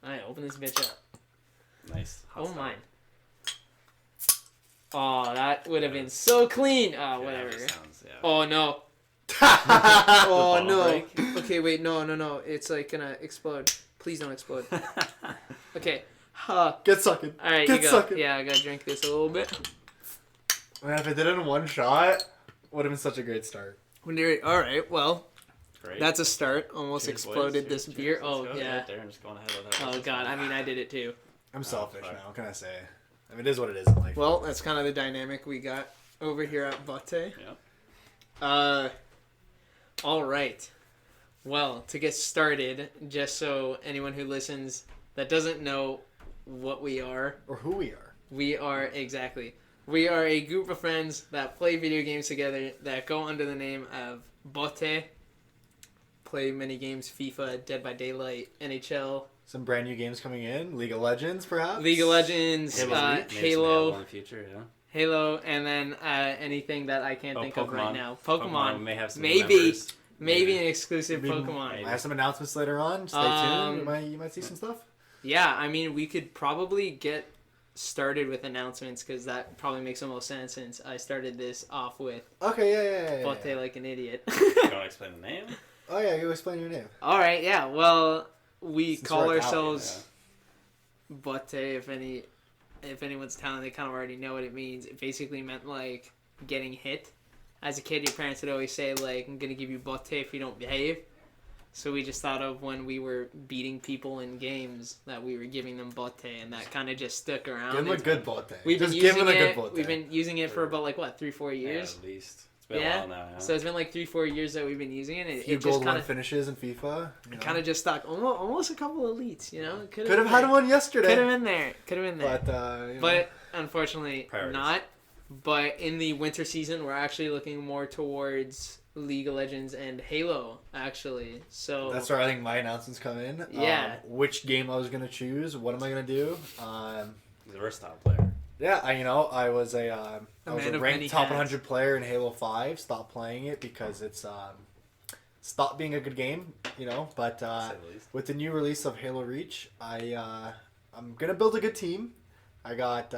Alright, open this bitch up. Nice. Oh, mine. Oh, that would have been so clean. Oh, whatever. Oh, no. Oh, no. Okay, wait. No. It's like gonna explode. Please don't explode. Okay. Get sucking. Alright, you go. Sucking. Yeah, I gotta drink this a little bit. Man, if I did it in one shot, would have been such a great start. Alright, well. Great. That's a start. Almost Cheers, exploded boys. this beer. Let's go. Yeah. Darren just going ahead of that. Oh, God. I mean, I did it, too. I'm selfish now. What can I say? I mean, it is what it is in life. Well, that's kind of the dynamic we got over here at Botte. Yeah. All right. Well, to get started, just so anyone who listens that doesn't know what we are. Or who we are. We are a group of friends that play video games together that go under the name of Botte. Play many games, FIFA, Dead by Daylight, NHL. Some brand new games coming in. League of Legends, perhaps? League of Legends, Halo. In the future, yeah. Halo, and then anything that I can't think of right now. Pokemon. We may have some Maybe an exclusive Pokemon. I have some announcements later on. Stay tuned. You might see some stuff. Yeah, I mean, we could probably get started with announcements because that probably makes the most sense since I started this off with Okay, yeah. Botte like an idiot. You want to explain the name? Oh, yeah, you explain your name. All right, yeah. Well, we Since call we're ourselves Botte. If anyone's telling, they kind of already know what it means. It basically meant like getting hit. As a kid, your parents would always say like, "I'm gonna give you Botte if you don't behave." So we just thought of when we were beating people in games that we were giving them Botte, and that kind of just stuck around. Give them a good Botte. We've been using it for about like what 3-4 years. Yeah, at least. It's been a while now. Yeah. So it's been like 3-4 years that we've been using it. A few gold one finishes in FIFA. Kind of just stuck. Almost a couple elites, you know. Could have had one yesterday. Could have been there. But unfortunately not. But in the winter season, we're actually looking more towards League of Legends and Halo, actually. So that's where I think my announcements come in. Yeah. Which game I was gonna choose? What am I gonna do? He's a versatile player. Yeah, I was a ranked top 100 player in Halo 5. Stopped playing it because it's stopped being a good game, you know. But with the new release of Halo Reach, I'm gonna build a good team. I got.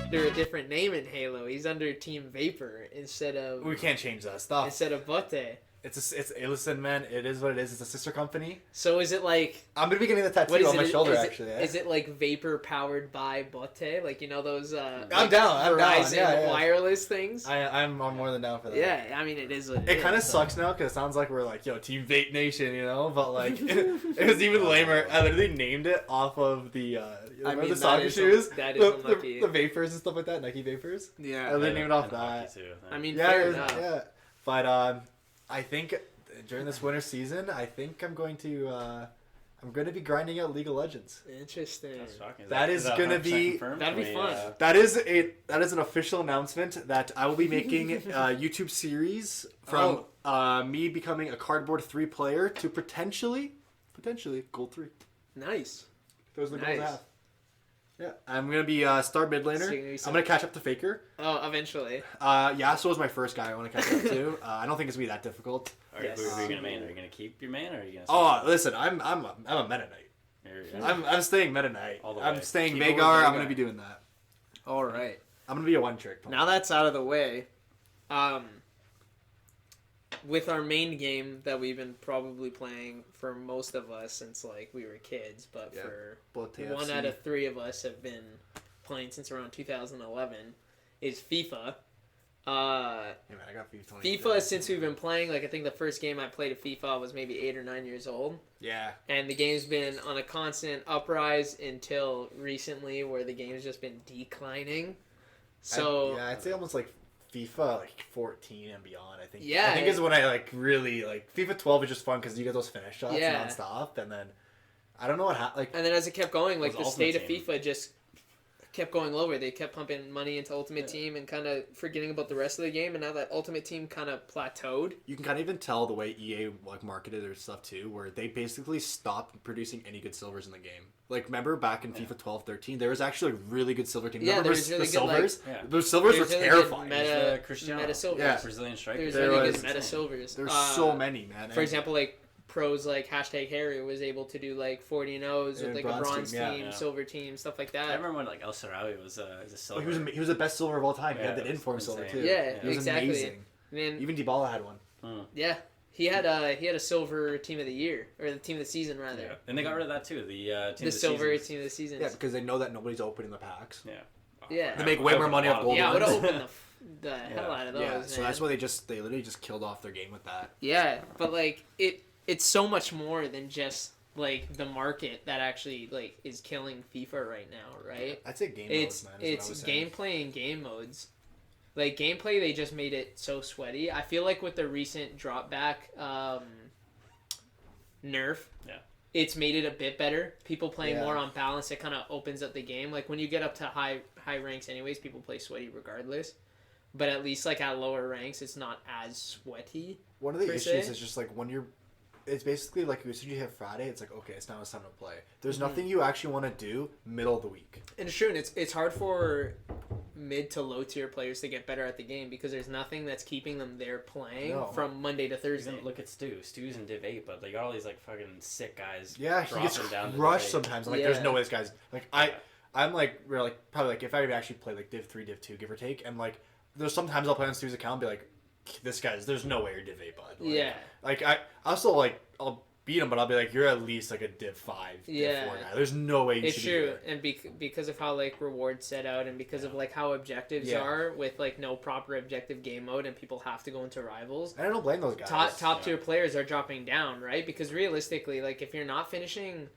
Under a different name in Halo. He's under Team Vapor instead of. We can't change that stuff. Instead of Botte. Listen, man. It is what it is. It's a sister company. So is it like? I'm gonna be getting the tattoo on my shoulder. Is it like Vapor powered by Botte? Like you know those. I'm down. Verizon wireless things. I'm more than down for that. Yeah, I mean it is what it is. It kind of sucks now because it sounds like we're like Team Vape Nation, you know. But like it was even lamer. I literally named it off of the the soccer shoes. That is unlucky. The Vapors and stuff like that. Nike Vapors. Yeah. I literally named it off that. Too, I mean, fair enough. Yeah. But I think during this winter season, I think I'm going to be grinding out League of Legends. Interesting. That's shocking. That'd be confirmed? That'd be fun. That is an official announcement that I will be making a YouTube series from me becoming a cardboard 3 player to potentially gold 3. Nice. Those are the goals I have. Yeah, I'm gonna be star mid laner. I'm gonna catch up to Faker. Oh, eventually. Yasuo is my first guy I want to catch up to. I don't think it's gonna be that difficult. Who are you gonna main? Are you gonna keep your main, or are you gonna? Oh, listen, I'm a Meta Knight. I'm staying Meta Knight. I'm staying Veigar. I'm gonna be doing that. All right. I'm gonna be a one trick. Now that's out of the way. With our main game that we've been probably playing for most of us since like we were kids, but for one out of 3 of us have been playing since around 2011, is FIFA. I got FIFA since we've been playing, like I think the first game I played of FIFA was maybe 8 or 9 years old. Yeah. And the game's been on a constant uprise until recently where the game's just been declining. So I'd say almost like FIFA like 14 and beyond. I think is when I like really like FIFA 12 is just fun because you get those finish shots nonstop, and then I don't know what happened. And then as it kept going, like the state of FIFA just kept going lower. They kept pumping money into Ultimate Team and kind of forgetting about the rest of the game. And now that Ultimate Team kind of plateaued. You can kind of even tell the way EA like marketed their stuff too, where they basically stopped producing any good silvers in the game. Like, remember back in FIFA 12, 13, there was actually a really good silver team. Yeah, remember there was really the good, silvers? like, Those silvers were really terrifying. Good Cristiano. meta silvers. Yeah. Brazilian striker. There's There really was- good meta silvers. There's so many, man. For example, like pros like #Harry was able to do like 40 and O's with Yeah, like bronze a bronze team, team, yeah. silver team, stuff like I that. remember when like El Sarawi was a silver. He was the best silver of all time. He Yeah, had the it was inform silver insane. too. Yeah, It was exactly. amazing. Man, Even Dybala had one. yeah, he had a silver team of the year or the team of the season rather. Yeah. And they got rid of that too. The team The of the silver seasons. team of the season. Yeah, because they know that nobody's opening the packs. Yeah. Yeah. They make way more money off gold Yeah, I would have ones. opened the hell out of those. Yeah, so man. that's why they literally just killed off their game with that. Yeah, but like it's so much more than just like the market that actually like is killing FIFA right now, right? I'd say game It's modes, man. Is what I was saying. gameplay and game modes. Like gameplay, they just made it so sweaty. I feel like with the recent drop back nerf, it's made it a bit better. People playing more on balance, it kind of opens up the game. Like when you get up to high ranks, anyways, people play sweaty regardless. But at least like at lower ranks, it's not as sweaty. One of the per issues se. is just like when you're. It's basically like as soon as you hit Friday, it's like, okay, it's time to play. There's nothing you actually want to do middle of the week. And it's true, and it's hard for mid to low tier players to get better at the game because there's nothing that's keeping them there playing from Monday to Thursday. Even look at Stu. Stu's in Div 8, but they got all these like fucking sick guys. Yeah, he gets down crushed sometimes. Like, there's Yeah. no way this guy's like I'm like really probably like if I actually play like Div 3, Div 2, give or take, and like there's sometimes I'll play on Stu's account and be like, this guy's there's no way you're Div 8, bud. Like, Yeah. Like I'll still like I'll beat him, but I'll be like, you're at least like a Div 5, Div 4 guy. There's no way you It's should true, be here. and because of how like rewards set out, and because of like how objectives are with like no proper objective game mode, and people have to go into rivals. And I don't blame those guys. Top tier players are dropping down, right? Because realistically, like if you're not finishing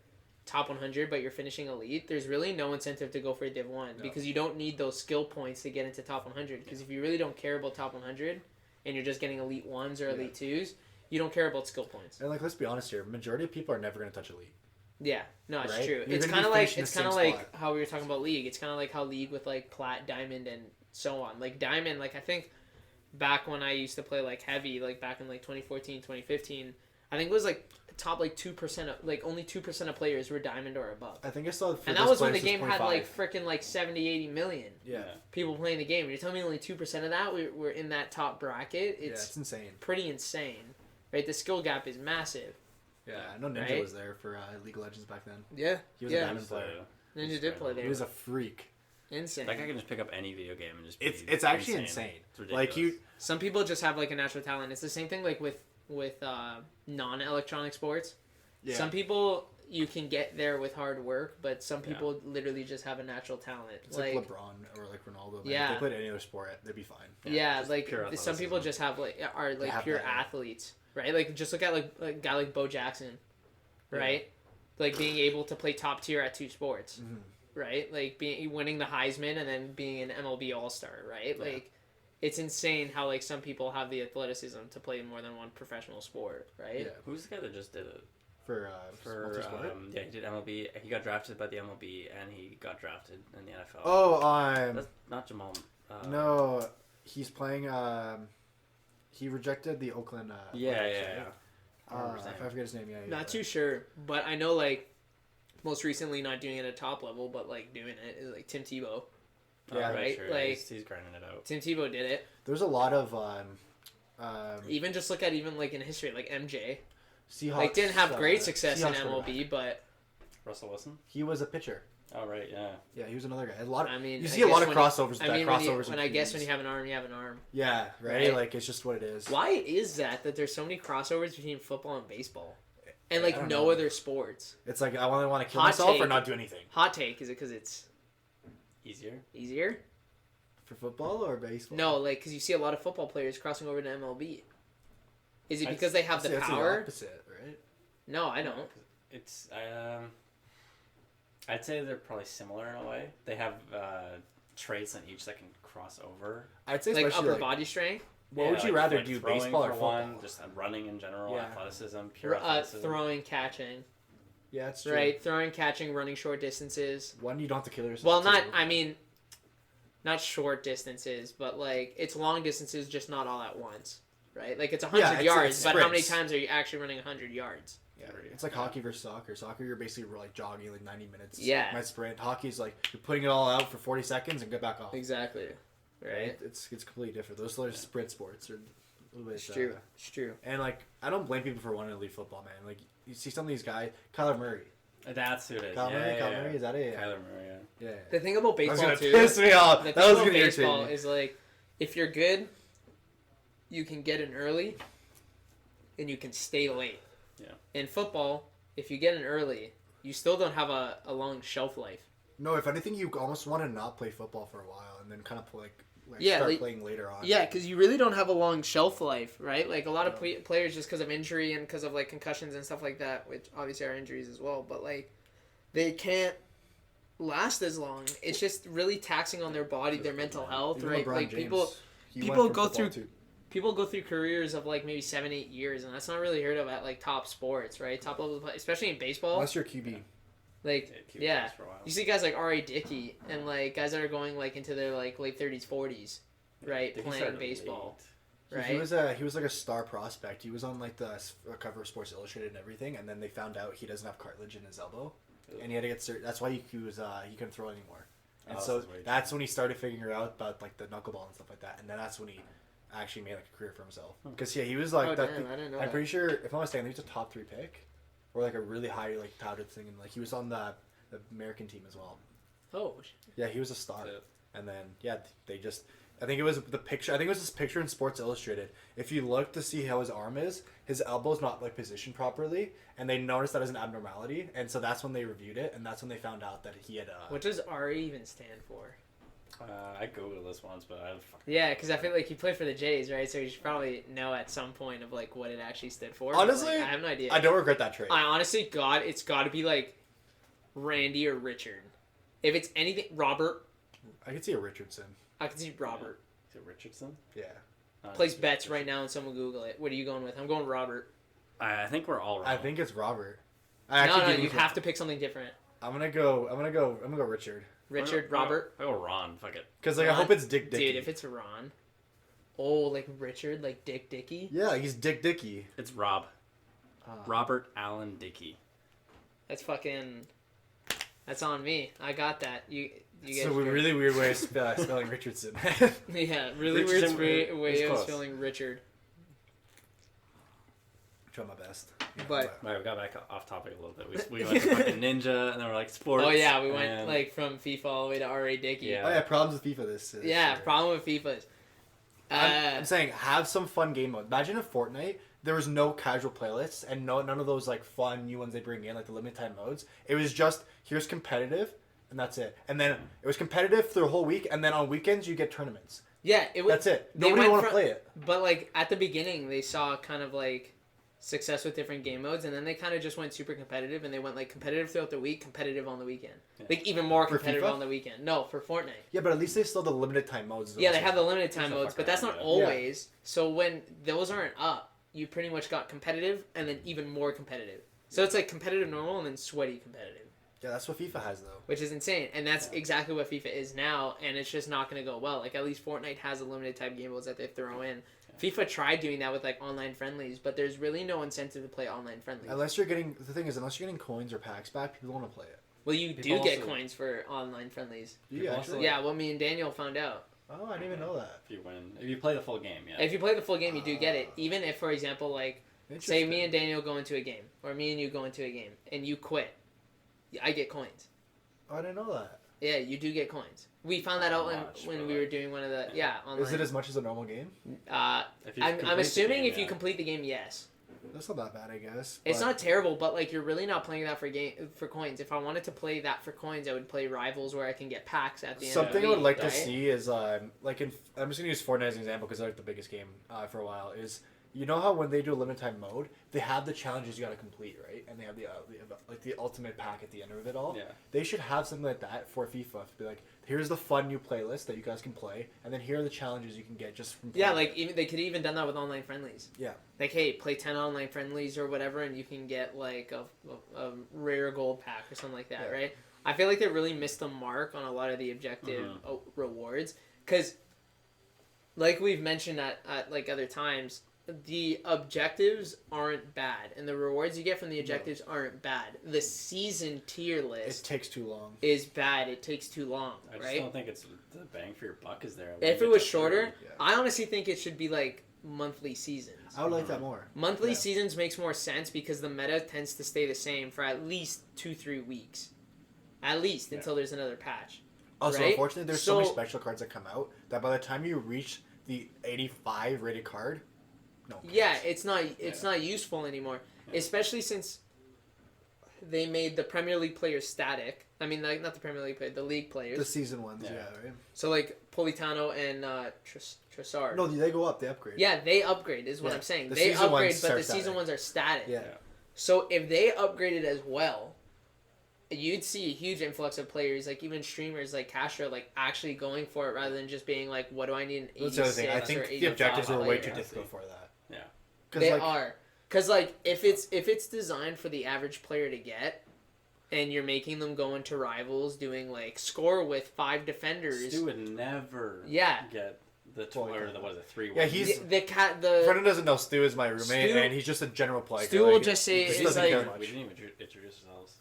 top 100 but you're finishing elite, there's really no incentive to go for a Div 1 because you don't need those skill points to get into top 100. Because if you really don't care about top 100 and you're just getting elite 1s or elite 2s, you don't care about skill points. And like, let's be honest here, majority of people are never going to touch elite. Yeah, no, it's Right? true. You're It's gonna kind of be like finishing it's the kind of same like spot. how we were talking about League. It's kind of like how League with like Plat, Diamond, and so on. Like Diamond, like I think back when I used to play like heavy, like back in like 2014, 2015, I think it was like top like 2% of like only 2% of players were Diamond or above. I think I saw. And that was when the game had like freaking like 70, 80 million Yeah. people playing the game. And you're telling me only 2% of that were in that top bracket? It's insane. Pretty insane, right? The skill gap is massive. Yeah, I know Ninja Right? was there for League of Legends back then. Yeah, He was a diamond player. Ninja did play there. He was a freak. Insane. That guy can just pick up any video game and just. It's actually insane. It's ridiculous. Like you, Some people just have like a natural talent. It's the same thing like with non-electronic sports. yeah. Some people you can get there with hard work, but some people literally just have a natural talent. It's like LeBron or like Ronaldo. Man. Yeah. If they played any other sport, they'd be fine. yeah, just like pure some people athleticism. just have like are They like have pure that, yeah. athletes, right? Like just look at like a guy like Bo Jackson, right? Like being able to play top tier at two sports, right? Like winning the Heisman and then being an MLB All Star, right? Yeah. Like it's insane how like some people have the athleticism to play more than one professional sport, right? Yeah. Who's the guy that just did it? For multi-sport? Yeah, he did MLB. He got drafted by the MLB and he got drafted in the NFL. Oh, That's not Jamal. no, he's playing. He rejected the Oakland. Yeah. I remember I his name. forget his name. Yeah. Not too sure, but I know like most recently not doing it at top level, but like doing it is like Tim Tebow. Yeah, right. Sure. Like he's grinding it out. Tim Tebow did it. There's a lot of Even just look at even like in history, like MJ. Seahawks. Like didn't have great success in Seahawks MLB, but Russell Wilson. He was a pitcher. Oh right, yeah. Yeah, he was another guy. A lot. I mean, you I see a lot guess of when crossovers. I mean, crossovers. when I guess when you have an arm, you have an arm. Yeah, right? Right? Like it's just what it is. Why is that there's so many crossovers between football and baseball, and I like don't no know. other sports? It's like I only want to kill Hot myself take. or not do anything. Hot take, is it because it's Easier. easier? For football or baseball? No, like because you see a lot of football players crossing over to MLB. Is it because they have That's the the power? opposite, right? No, I don't. It's I'd say they're probably similar in a way. They have traits on each that can cross over. I'd say Like especially upper body strength, What would you rather do, throwing baseball or for football? one, just running in general, Yeah. athleticism, pure athleticism. throwing, catching. Yeah, it's true. Right, throwing, catching, running short distances. One, you don't have to kill yourself. Well, too. not short distances, but like it's long distances, just not all at once. Right, like it's 100 yards, it's but how many sprints. times are you actually running 100 yards? Yeah, it's like hockey versus soccer. Soccer, you're basically like jogging like 90 minutes. Yeah. My sprint. Hockey's like you're putting it all out for 40 seconds and get back off. Exactly. Right. It's completely different. Those are sprint sports are a little bit. It's true. It's true. And like I don't blame people for wanting to leave football, man. Like you see some of these guys, Kyler Murray. That's who it is. Kyler Murray, is that it? Kyler Murray. Yeah. The thing about That was baseball gonna too. piss me off. The That thing was about gonna irritate baseball me. is like, if you're good, you can get in early, and you can stay late. Yeah. In football, if you get in early, you still don't have a long shelf life. No, if anything, you almost want to not play football for a while and then kind of Yeah, start like- playing later on. Yeah, because you really don't have a long shelf life, right? Like a lot of players, just because of injury and because of like concussions and stuff like that, which obviously are injuries as well, but like they can't last as long. It's just really taxing on their body, their mental health, Even right? LeBron Like James, people he people went from go football through- to- people go through careers of like maybe 7-8 years, and that's not really heard of at like top sports, right? Top level, especially in baseball. Unless you're QB. Like Keep yeah, this for a while. you see guys like R.A. Dickey and like guys that are going like into their like late 30s, 40s, right, Dickey playing started baseball. late. Right. He was like a star prospect. He was on like the cover of Sports Illustrated and everything, and then they found out he doesn't have cartilage in his elbow, and he had to get that's why he couldn't throw anymore. And Oh, so that's way that's when he started figuring out about like the knuckleball and stuff like that, and then that's when he actually made like a career for himself. Because yeah, he was like Oh, that. damn, I didn't know I'm that. pretty sure, if I'm not mistaken, he was a top 3 pick, or like a really high like touted thing, and like he was on the American team as well. Oh, Yeah, he was a star. Yeah. And then yeah, they just I think it was the picture. I think it was this picture in Sports Illustrated. If you look to see how his arm is, his elbow's not like positioned properly, and they noticed that as an abnormality, and so that's when they reviewed it, and that's when they found out that he had. what does RA even stand for? I googled this once, but I don't fucking. Yeah, because I feel like he played for the Jays, right? So you should probably know at some point of like what it actually stood for. Honestly, Like, I have no idea. I don't regret that trade. I honestly, it's got to be like Randy or Richard. If it's anything, Robert, I could see a Richardson. I can see Robert. Is it Richardson? Yeah. Place bets right now, and someone Google it. What are you going with? I'm going Robert. I think we're all wrong. I think it's Robert. No, you have to pick something different. I'm gonna go Richard. Richard, Robert. I go Ron. Fuck it. Because like I hope it's Dick Dickey. Dude, if it's Ron. Oh, like Richard, like Dick Dickey. Yeah, he's Dick Dickey. It's Rob. Robert Allen Dickey. That's fucking. That's on me. I got that. You guys. So a really weird way of spelling Richardson. Yeah, really Richardson, weird way it's of close. spelling Richard. Try my best. But- Right, we got back off topic a little bit. We went to fucking Ninja, and then we're like sports. Oh yeah, we went and- like from FIFA all the way to RA Dickey. Yeah. Oh yeah, problems with FIFA this. Yeah, year. problem with FIFA is. I'm saying have some fun game mode. Imagine if Fortnite there was no casual playlists and none of those like fun new ones they bring in like the limited time modes. It was just here's competitive and that's it. And then it was competitive for the whole week, and then on weekends you get tournaments. Yeah, it was. That's it. they Nobody went want to from- play it. But like at the beginning, they saw kind of like success with different game modes, and then they kind of just went super competitive, and they went like competitive throughout the week, competitive on the weekend, like even more For competitive FIFA? on the weekend. No, for Fortnite. Yeah, but at least they still have the limited time modes. Yeah, they have the limited time Who's the modes, fuck but that's around, not yeah. always. So when those aren't up, you pretty much got competitive and then even more competitive. So it's like competitive normal and then sweaty competitive, Yeah, that's what FIFA has though. which is insane. And that's exactly what FIFA is now, and it's just not going to go well. Like at least Fortnite has a limited type game modes that they throw in. FIFA tried doing that with like online friendlies, but there's really no incentive to play online friendlies. Unless you're getting unless you're getting coins or packs back, people want to play it. Well, you People do get also- coins for online friendlies. Do you People actually? also- Yeah, well, me and Daniel found out. Oh, I didn't even know that. If you win, if you play the full game, yeah. If you play the full game, you do get it. Even if, for example, like say Interesting. me and Daniel go into a game, or me and you go into a game, and you quit, I get coins. Oh, I didn't know that. Yeah, you do get coins. We found that out Much, when but we like- were doing one of the online. Is it as much as a normal game? If you I'm complete the assuming game, if you yeah. complete the game, yes. That's not that bad, I guess. It's but- not terrible, but like you're really not playing that for coins. If I wanted to play that for coins, I would play Rivals where I can get packs at the end. Something of the I would week, like to right? see is like I'm just gonna use Fortnite as an example because they're like the biggest game for a while. Is you know how when they do a limited time mode, they have the challenges you got to complete, right? And they have the ultimate pack at the end of it all. Yeah. They should have something like that for FIFA. Be like, here's the fun new playlist that you guys can play, and then here are the challenges you can get just from playing. Yeah, like even they could even done that with online friendlies. Yeah. Like, hey, play 10 online friendlies or whatever, and you can get like a rare gold pack or something like that, right? I feel like they really missed the mark on a lot of the objective rewards, because, like we've mentioned at like other times, the objectives aren't bad, and the rewards you get from the objectives aren't bad. The season tier list It takes too long. is bad. It takes too long, I just right? don't think it's the bang for your buck is there. If it was shorter, Yeah. I honestly think it should be like monthly seasons. I would like that more. Monthly seasons makes more sense because the meta tends to stay the same for at least 2-3 weeks. At least until there's another patch. Also, right? unfortunately, there's so many special cards that come out that by the time you reach the 85 rated card, no. Yeah, it's not useful anymore. Yeah. Especially since they made the Premier League players static. I mean, like, not the Premier League players, the league players. The season ones, yeah right? So, like, Politano and Trossard. No, they go up, they upgrade. Yeah, they upgrade, is what I'm saying. The they upgrade, but the static. season ones are static. Yeah. So, if they upgraded as well, you'd see a huge influx of players, like even streamers like Castro, like actually going for it rather than just being like, what do I need an 86 That's the other thing. I think the objectives were way too difficult for that. Yeah. They are. Because, like, if it's designed for the average player to get, and you're making them go into rivals doing, like, score with 5 defenders. Stu would never get the what is it, 3-1. Yeah, he's... The Brendan doesn't know Stu is my roommate, and he's just a general player. Stu will just say, it's like... We didn't even introduce ourselves.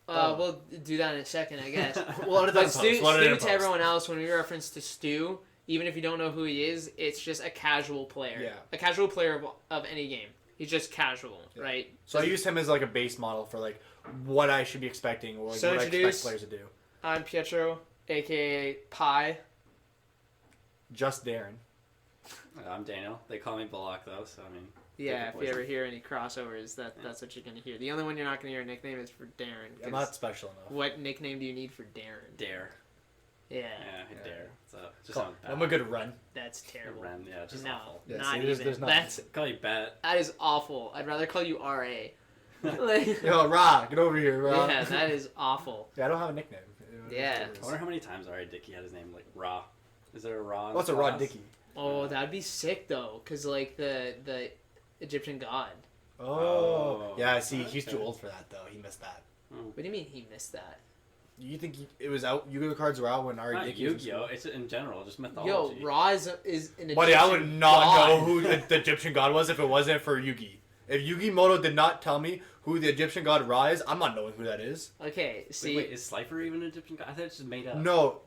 We'll do that in a second, I guess. But Stu to everyone else, when we reference to Stu, even if you don't know who he is, it's just a casual player. Yeah. A casual player of any game. He's just casual, right? So I use him as like a base model for like what I should be expecting or like what I expect players to do. I'm Pietro, aka Pi. Just Darren. I'm Daniel. They call me Bullock though, so I mean. Yeah, if you ever hear any crossovers, that's what you're gonna hear. The only one you're not gonna hear a nickname is for Darren. I'm not special enough. What nickname do you need for Darren? Dare. Yeah. Yeah, Dare. So just sounds bad. I'm a good run. That's terrible. Run, yeah, just awful. No, Yeah, not see, even. There's Call you Bet. That is awful. I'd rather call you RA. Like, Yo, Ra, get over here, Ra. yeah, that is awful. Yeah, I don't have a nickname. Yeah. I wonder how many times already Dickey had his name like Ra. Is there a Ra? What's a Ra Dickey? Oh, that'd be sick though, cause like the Egyptian god. Oh. Yeah, see, he's too old for that though. He missed that. What do you mean he missed that? You think it was out? Yu-Gi-Oh cards were out when Ari Not Dickey was Yu-Gi-Oh. It's in general, just mythology. Yo, Ra is an Egyptian Buddy, I would not god. know who the Egyptian god was if it wasn't for Yugi. If Yugi Moto did not tell me who the Egyptian god Ra is, I'm not knowing who that is. Okay, see. Wait, is Slifer even an Egyptian god? I thought it's just made up. No,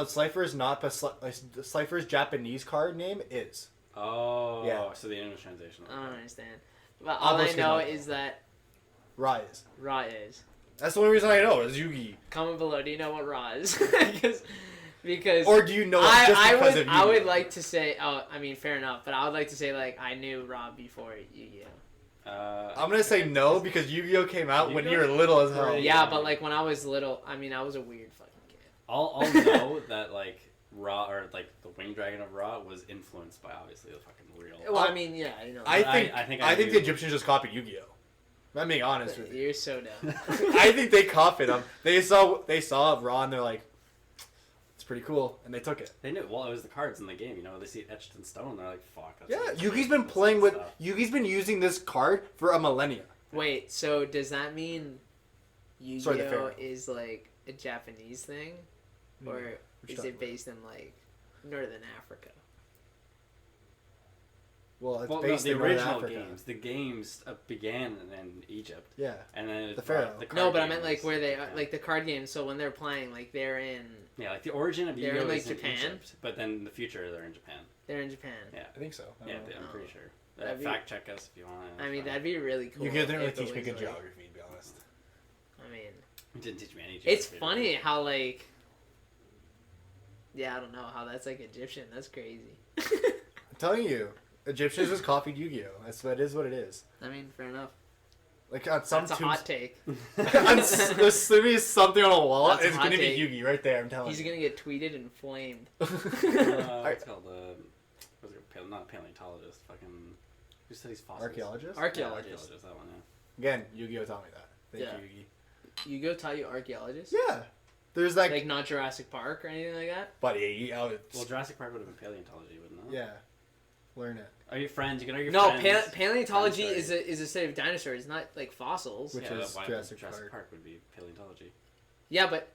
Slifer is not, but Slifer's Japanese card name is. Oh, yeah. So the English translation. I don't understand. But all I know is that Ra is. Ra is. That's the only reason I know is Yugi. Comment below. Do you know what Ra is? because or do you know it just because of Yugi? I would like to say. Oh, I mean, fair enough. But I would like to say like I knew Ra before Yu-Gi-Oh. I'm gonna say no because Yu-Gi-Oh came out when you were little as hell. Yeah, but like when I was little, I mean, I was a weird fucking kid. I'll know that like Ra or like the Winged Dragon of Ra was influenced by obviously the fucking real. Well, I mean, yeah, you know. I think the Egyptians just copied Yu-Gi-Oh. I'm being honest with you. You're so dumb. I think they copied them. They saw Ra and they're like, it's pretty cool, and they took it. They knew. Well, it was the cards in the game. You know, they see it etched in stone. They're like, fuck. That's Yeah, Yugi's been playing with. Yugi's been using this card for a millennia. Wait, so does that mean Sorry, the Yu-Gi-Oh Pharaoh. is like a Japanese thing, or is it based in like Northern Africa? Well, it's Well, based no, in the Northern original Africa. games. The games began in Egypt. Yeah. And then it The Pharaoh. the card No, but I game meant like was- where they are, yeah. like the card games. So when they're playing, like they're in Yeah, like the origin of They're Yu-Gi-Oh in, like, is in Japan? Egypt, but then in the future they're in Japan. they're in Japan. Yeah. I think so. I Yeah, don't know. I'm pretty sure. That'd be- Fact check us if you want. I mean, that'd be really cool. Yu-Gi-Oh didn't really if it teach me was, good like- geography, to be honest. I mean, It didn't teach me any. it's geography, funny really. how like, yeah, I don't know how that's like Egyptian. That's crazy. I'm telling you, Egyptians just copied Yu-Gi-Oh. That's what it is. What it is. I mean, fair enough. Like on some That's a hot take. there's literally something on a wall. That's a It's hot gonna take. be Yugi right there. I'm telling He's you. gonna get tweeted and flamed. What's it called? What's it? Not paleontologist. Fucking. Who studies fossils? Archaeologist. Archaeologist. Yeah, that one. Yeah. Again, Yu-Gi-Oh taught me that. Thank Yeah. you, Yugi. Yu-Gi-Oh taught you archaeologist? Yeah. There's like not Jurassic Park or anything like that. But yeah, Well, Jurassic Park would have been paleontology, wouldn't it? yeah, learn it. Are you friends? You can know your No, friends. paleontology is a study of dinosaurs, not like fossils. Which is why Jurassic Jurassic Park. Park would be paleontology. Yeah, but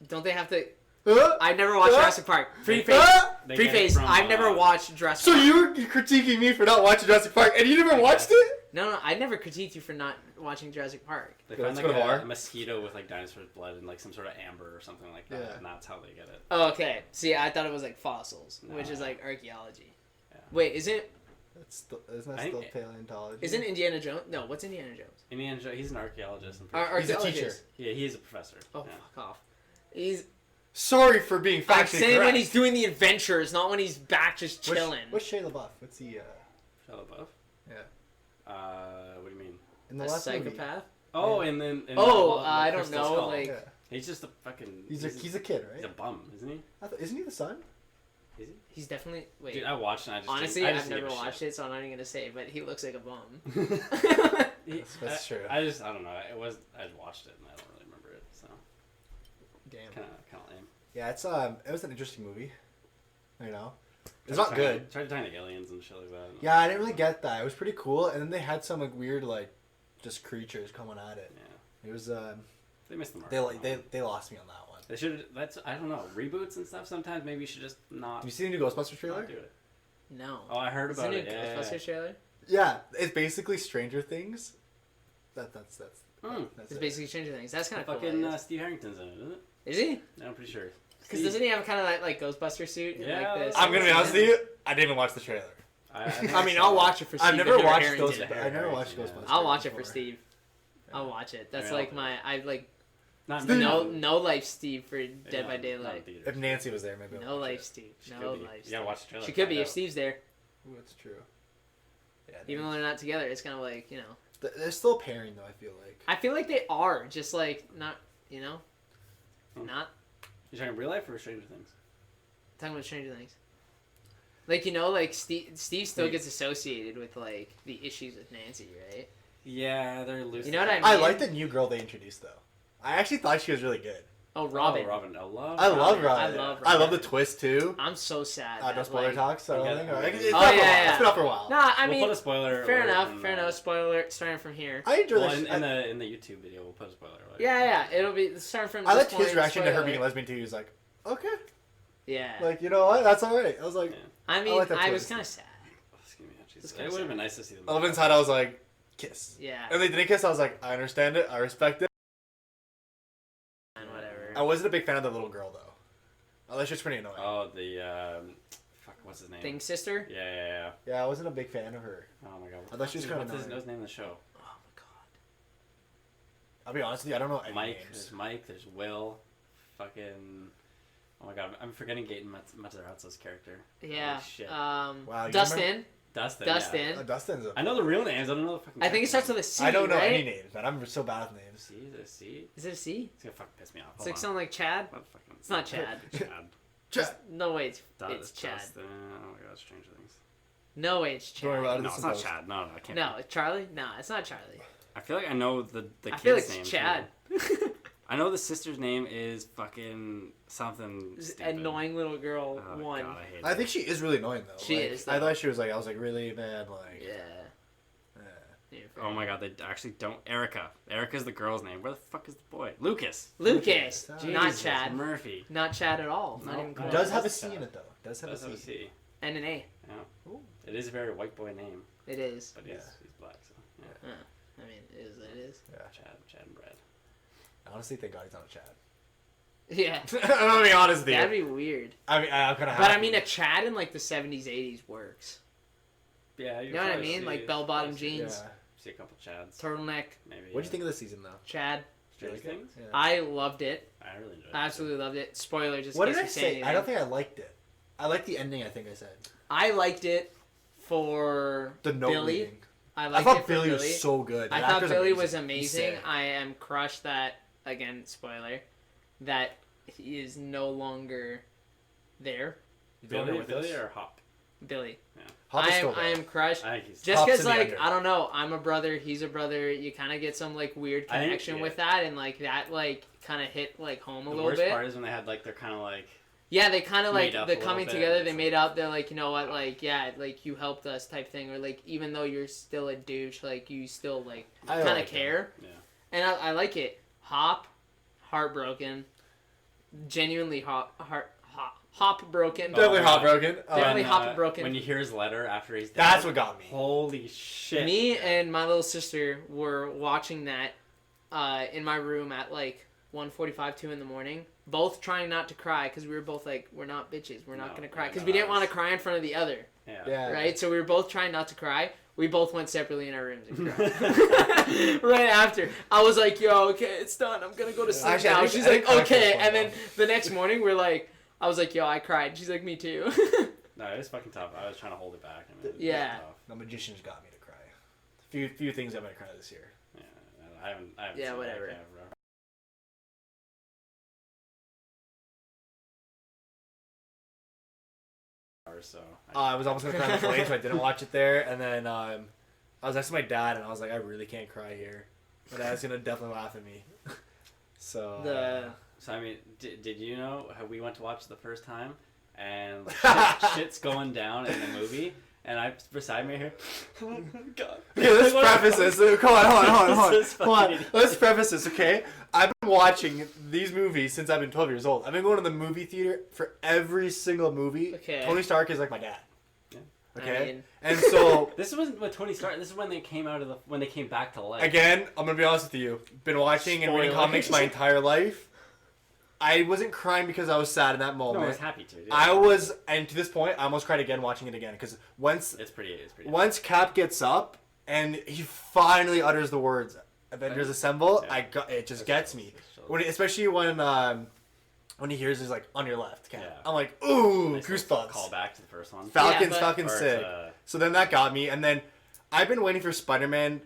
don't they have to? I've never watched Jurassic Park. They Preface. get it Preface. from, I've never watched Jurassic So Park. you're critiquing me for not watching Jurassic Park, and you never watched it? No, I never critiqued you for not watching Jurassic Park. They Let's find go to like bar. a mosquito with like dinosaur's blood and like some sort of amber or something like that, Yeah. and that's how they get it. Oh, okay. See, I thought it was like fossils, which is No. like archaeology. Yeah. Wait, isn't Isn't that I still think- paleontology? isn't Indiana Jones? No, what's Indiana Jones? Indiana Jones, he's an archaeologist. I'm pretty sure. He's a Archaeologist. teacher. Yeah, he's a professor. Oh, yeah. fuck off. He's. Sorry for being I'm factually saying correct. when he's doing the adventures, not when he's back just chilling. What's Shia LaBeouf? What's he? Shia LaBeouf? Yeah. What do you mean? In the A last movie. psychopath? Oh, and then. I don't Crystal know. Skull. Like, Yeah. He's just a fucking. He's a kid, right? He's a bum, isn't he? Isn't he the son? Is he? he's definitely. Wait. Dude, I watched it. And I just Honestly, didn't, I just I've never didn't give a watched it, so I'm not even gonna say. But he looks like a bum. shit. That's true. I don't know. I watched it and I don't really remember it, so Damn. kind of lame. Yeah, it was an interesting movie. You know, it's not good. Tried to tie into aliens and shit like that. Yeah, I didn't really get that. It was pretty cool, and then they had some like weird just creatures coming at it. Yeah. It was They missed the mark. they lost me on that one. They should. That's I don't know. Reboots and stuff. Sometimes maybe you should just not. Have you seen the new Ghostbusters not trailer? do it. No. Oh, I heard Is about it it. a Yeah, Ghostbusters trailer? Yeah, it's basically Stranger Things. That's It's it. basically Stranger Things. That's kind of cool. Fucking Steve Harrington's in it, isn't it? Is he? Yeah, I'm pretty sure. Because Steve- doesn't he have kind of that like Ghostbuster suit? and, Yeah, like, this, I'm gonna be honest with you. I didn't even watch the trailer. I mean, I'll watch it for Steve. I've never if you're watched Harrington. Ghostbusters. I've never watched Ghostbusters. I'll watch it for before. Steve. I'll watch it. That's Yeah, like I'll- my I like Not Steve. no life Steve for Dead by Daylight. If Nancy was there, maybe. No life Steve. No life. You Steve. gotta watch the trailer. She could find be if out. Steve's there. Ooh, that's true. Yeah, Even though they're not together, it's kind of like they're still pairing though. I feel like. I feel like they are just like not Hmm. not You talking real life or Stranger Things? talking about Stranger Things. Like like Steve still gets associated with like the issues with Nancy, right? Yeah, they're loose. You know what I mean? I like the new girl they introduced though. I actually thought she was really good. Oh, Robin. Oh, Robin. I love. I love Robin. Robin. I love I love the Robin. twist too. I'm so sad. No that, spoiler like, talks. I don't Okay. think. Oh, It's yeah, been yeah. up for a while. Yeah. It's been up for a while. Nah, I We'll mean, put a spoiler. fair alert enough. in, Fair enough. Spoiler starting from here. I enjoy Well, that. in the YouTube video, we'll put a spoiler. Alert. Yeah. It'll be starting from. I this liked his point, reaction to her spoiler. being lesbian too. He was like, okay, Yeah. like you know what? That's all right. I was like, Yeah. I mean, like that I was twist. kind of sad. Excuse me. It's Jeez. kinda It would have sad. been nice to see them. all of inside I was like, kiss. Yeah. And they didn't kiss. I was like, I understand it. I respect it. And whatever. I wasn't a big fan of the little girl though. Oh, that's just pretty annoying. Oh, the fuck, what's his name? Thing sister. Yeah. Yeah, I wasn't a big fan of her. Oh my god. I thought she was kinda What's his annoying. name in the show? Oh my god. I'll be honest with you. I don't know any Mike. names. There's Mike. There's Will. Fucking. Oh my god, I'm forgetting Gaten Matarazzo's character. Yeah. Holy shit. Wow, you Dustin. Dustin. Dustin. Yeah. Dustin's. I know the real names. I don't know the fucking. I think it starts character with a C. I don't know right? any names, man. I'm so bad with names. C. Is it a C? Is it a C? It's gonna fucking piss me off. It's Hold like on. something like Chad. What the fucking- It's not Chad. Chad. No way, it's Chad. Dustin. Oh my god, Stranger Things. No way, it's Don't worry Chad. about it. No, It's it's not supposed- Chad. No, I can't. No, it's Charlie. No, it's not Charlie. I feel like I know the I kid's feel it's name. Chad. I know the sister's name is fucking something This stupid. annoying little girl. Oh, one. God, I hate I it. think she is really annoying though. She Like, is, I though. thought she was like, I was like, really, man, like. Yeah. eh. Yeah, fair Oh my enough. god, they actually don't. Erica. Erica's the girl's name. Where the fuck is the boy? Lucas. Lucas, Jesus. not Jesus, Chad. Murphy. Not Chad at all. Not No, even no. close. It does have a that's C Chad. in it though. It does have That's a how we C. see. And an A. Yeah. It is a very white boy name, It is. but Yeah. he's black, so yeah. I mean, it is what it is. Yeah. Chad and Brad. Honestly, thank God he's not a Chad. Yeah. I'm gonna be honest with you. That'd be weird. I mean, I'm kind of. But I mean, a Chad in like the 70s, 80s works. Yeah, You know what I mean? Like bell-bottom jeans, Yeah. See a couple Chads. turtleneck, Maybe. What'd you think of this season though? Chad. Stranger Did you like Things? it? Yeah. I loved it. I really enjoyed it. Absolutely loved it. Spoiler, just What in did I case you say? anything. I don't think I liked it. I liked the ending. I think I said I liked it for the note Billy. reading. I I liked thought it for Billy Billy. was so good. I The thought actor's Billy was He's amazing. sick. I am crushed that, again, spoiler, that he is no longer there. You don't know Billy, with Billy us? or Hawk? Billy. Hop is still I am crushed. I think he's Just Hop's because, in the like, under. I don't know, I'm a brother, he's a brother. You kind of get some like weird I think, connection yeah. with that, and like that like kind of hit like home a the little worst bit. part is when they had like they're kind of like Yeah, they kind of like made up the a little coming bit, together. and They it's made like- up. They're like, you know what, like yeah, like you helped us type thing, or like even though you're still a douche, like you still like I kind of like care. Yeah. And I like it. Hop, heartbroken, genuinely hop broken. Definitely my hop God. broken. Definitely hop broken. When you hear his letter after he's dead. That's what got me. Holy shit. Me and my little sister were watching that in my room at like 1:45, 2 in the morning, both trying not to cry because we were both like, we're not bitches, we're not gonna cry, because we didn't want to cry in front of the other, Yeah. right? So we were both trying not to cry. We both went separately in our rooms and cried. Right after, I was like, "Yo, okay, it's done. I'm gonna go to sleep Actually, I now." think- She's I like, think cry "Okay," first and one, then the next morning we're like, I was like, "Yo, I cried." She's like, "Me too." No, it was fucking tough. I was trying to hold it back. And it was Yeah. tough. The Magicians got me to cry. Few things got me to cry this year. Yeah. I haven't Yeah, seen whatever. That yet, bro. So I was almost gonna cry on the plane, so I didn't watch it there. And then I was next to my dad, and I was like, I really can't cry here. My dad's gonna definitely laugh at me. So. So I mean, did you know how we went to watch it the first time, and shit's going down in the movie, and I beside me here. Oh God. Okay, let's preface this. Come on, hold This is on. Hold on. fucking Let's preface this, okay? I've been watching these movies since I've been 12 years old. I've been going to the movie theater for every single movie. Okay. Tony Stark is like my dad. Yeah. Okay. I mean- And so This wasn't with Tony Stark. This is when they came when they came back to life. again, I'm gonna be honest with you. Been watching and reading Spoilers. comics my entire life. I wasn't crying because I was sad in that No, moment. I was happy to. Yeah. I was, and to this point, I almost cried again watching it again because It's pretty. once Cap gets up and he finally utters the words "Avengers Assemble," Yeah. it just gets me. Especially when he hears he's like on your left, Cap. Yeah. I'm like, ooh, Nice goosebumps. Call back to the first one. Falcon's Yeah, fucking Or it's, sick. So then that got me, and then I've been waiting for Spider-Man.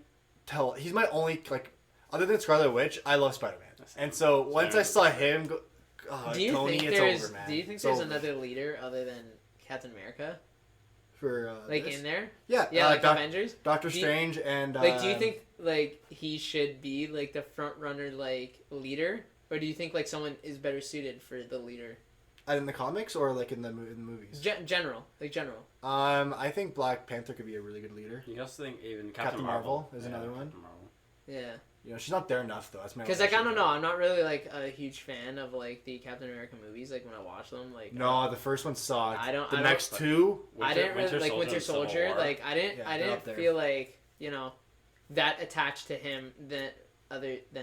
He's my only other than Scarlet Witch. I love Spider-Man, and so once I saw him go, Do you Tony, think it's there's over, man. Do you think It's there's over. another leader other than Captain America, for like this? in there? Yeah, Yeah, like Avengers. Doctor Do you- Strange and Like, do you think like he should be like the front runner, like leader, or do you think like someone is better suited for the leader? in the comics or like in the movies? General. I think Black Panther could be a really good leader. You also think even Captain Marvel is another one. Captain Marvel. Yeah. You know, she's not there enough though. That's my. Because only like I issue. don't know, I'm not really like a huge fan of like the Captain America movies. Like when I watch them, like No, the first one sucked. I don't- The I don't- next two. I didn't really like Winter and Civil Soldier. War. Like I Yeah, they're didn't up there. feel like that attached to him than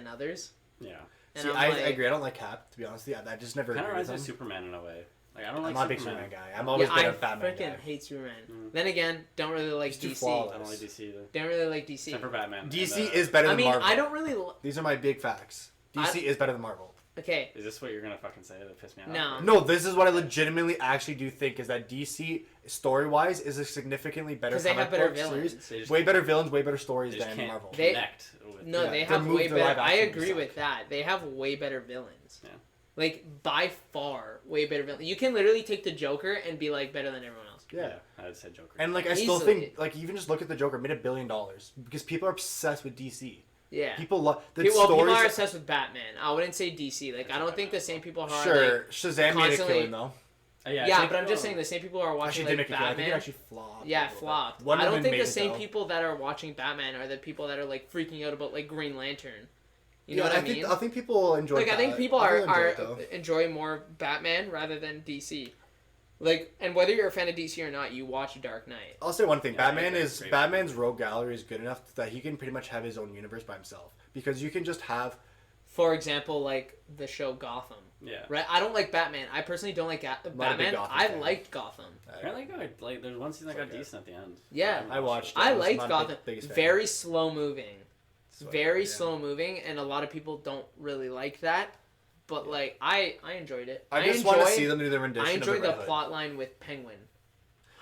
others. Yeah. And See, I'm I like, agree. I don't like Cap to be honest. Yeah, I just never. Kind of agreed reminds with me of him. Superman in a way. Like I don't I'm like not a big Superman. Superman guy. I'm always yeah, been I a Batman freaking guy. hate Superman. Mm. Then again, don't really like He's too DC. flawless. I don't like DC either. Don't really like DC. Except for Batman. DC and, is better I than mean, Marvel. I don't really. These are my big facts. DC is better than Marvel. Okay. Is this what you're gonna fucking say that pissed me off? No. No, this is what I legitimately actually do think is that DC story-wise is a significantly better. Because they have comic better book villains. series. They just, Way better villains, way better stories they just than can't Marvel. They- connect with No, Yeah, they they have moved way the better. live I action agree suck. with that. They have way better villains. Yeah. Like by far, way better villains. You can literally take the Joker and be like better than everyone else. Yeah. I would say Joker. And like I still Easily. think like even just look at the Joker made $1 billion because people are obsessed with DC. Yeah. People love the People stories. are obsessed with Batman. I wouldn't say DC. Like I don't think the same people are. Sure, Like, Shazam made a constantly- killing though. Yeah, yeah, I think, but I'm just saying the same people are watching Actually, did like make a killing. I think it Batman. actually flopped. Yeah, a little bit. flopped. Wonder I don't Woman think made the it, same though. people that are watching Batman are the people that are like freaking out about like Green Lantern. You Yeah, know what I think mean? I think people enjoy. Like I think people people are enjoy more Batman rather than DC. Like, and whether you're a fan of DC or not, you watch Dark Knight. I'll say one thing. Yeah, Batman that's is great. Batman's rogue gallery is good enough that he can pretty much have his own universe by himself because you can just have. For example, like the show Gotham. Yeah. Right? I don't like Batman. I personally don't like Batman. Gotham I fan. liked Gotham. Apparently, like there's one scene that got Okay. decent at the end. Yeah. I watched. I was liked not Gotham. biggest fan. Very slow moving. So, Very yeah. slow moving, and a lot of people don't really like that. But like I enjoyed it. I just want to see them do the rendition. I enjoyed of the Red Hood. plot line with Penguin.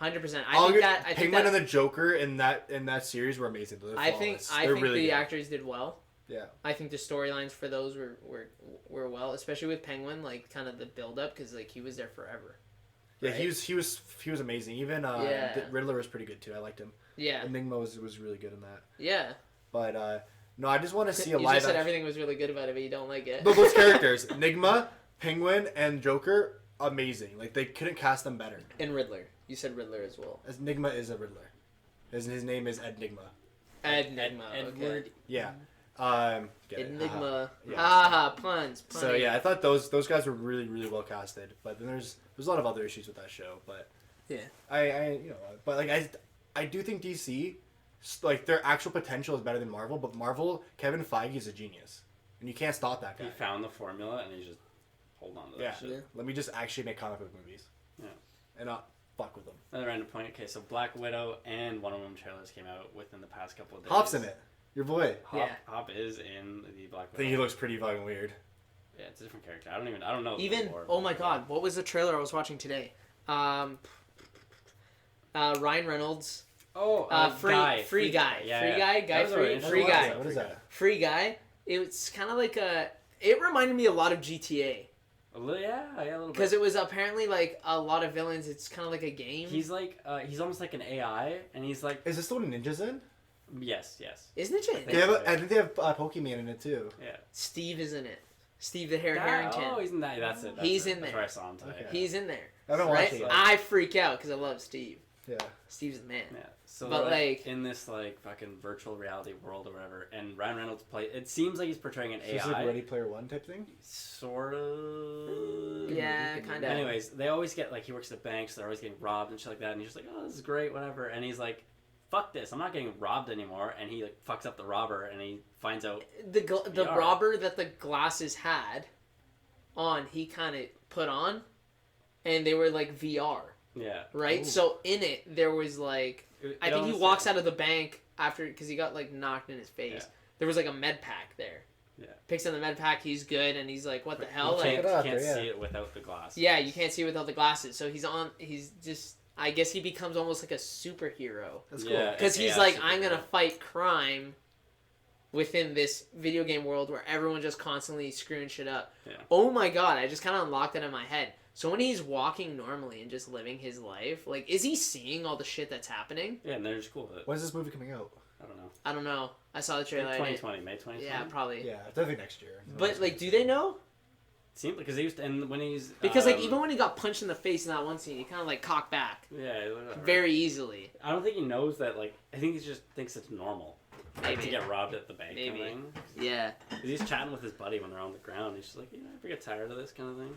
100%. Penguin think and the Joker in that series were amazing. They're I think flawless. They're really the good. actors did well. Yeah. I think the storylines for those were well, especially with Penguin, like kind of the build up because like he was there forever. Yeah, right? he was amazing. Even Riddler was pretty good too. I liked him. Yeah. Enigma was really good in that. Yeah. But no, I just want to see a you live. You just said everything was really good about it, but you don't like it. But those characters, Enigma, Penguin, and Joker, amazing. Like they couldn't cast them better. And Riddler. You said Riddler as well. Enigma is a Riddler. His name is Enigma. Enigma. Edward. Okay. Yeah. Enigma. Yeah. Haha, puns. So yeah, I thought those guys were really well casted. But then there's a lot of other issues with that show. But yeah, but like I do think DC, like their actual potential is better than Marvel. But Marvel, Kevin Feige is a genius, and you can't stop that guy. He found the formula and he just hold on to that shit. Yeah. Let me just actually make comic book movies. Yeah. And not fuck with them. Another random point. Okay, so Black Widow and Wonder Woman trailers came out within the past couple of days. Hop's in it. Your boy. Hop is in the Black Widow. I think he looks pretty fucking weird. Yeah, it's a different character. I don't know. Even lore, oh my god, what was the trailer I was watching today? Ryan Reynolds. Free guy. Free guy. What is that? Free guy. It's kind of like it reminded me a lot of GTA. A little bit. Because it was apparently like a lot of villains. It's kind of like a game. He's like he's almost like an AI, and he's like. Is this the one Ninja's in? Yes. Isn't it? I think they have Pokemon in it too. Yeah. Steve is in it. Steve the Harrington. Oh, he's in that. That's it. He's in That's there. where I saw him today. Okay. He's in there. I haven't watched it yet. I freak out because I love Steve. Yeah. Steve's the man. Yeah. So But, like in this like fucking virtual reality world or whatever, and Ryan Reynolds it seems like he's portraying an So it's AI. like Ready Player One type thing. Sort of. Yeah, kind of. Anyways, they always get like he works at banks. They're always getting robbed and shit like that. And he's just like, oh, this is great, whatever. And he's like, fuck this, I'm not getting robbed anymore. And he like fucks up the robber, and he finds out the robber that the glasses had on, he kind of put on, and they were like VR. Yeah. Right. Ooh. So in it there was like I think he walks out of the bank after because he got like knocked in his face. Yeah. There was like a med pack there. Yeah. Picks up the med pack. He's good, and he's like, "What the hell?" You Like, can't see it without the glasses. Yeah, you can't see it without the glasses. So he's just. I guess he becomes almost like a superhero. That's cool. Because he's like, I'm gonna fight crime within this video game world where everyone's just constantly screwing shit up. Yeah. Oh my god! I just kind of unlocked it in my head. So when he's walking normally and just living his life, like, is he seeing all the shit that's happening? Yeah, and they're just cool with it. When is this movie coming out? I don't know. I saw the trailer. 2020, May 2020. Yeah, probably. Yeah, definitely next year. But like, do they know? Seemed because they used to, and when he's because like even when he got punched in the face in that one scene, he kind of like cocked back. Yeah, very easily. I don't think he knows that. Like, I think he just thinks it's normal. Maybe. Like, to get robbed at the bank. Maybe. Kind of thing. Yeah. He's chatting with his buddy when they're on the ground. He's just like, you know, ever get tired of this kind of thing?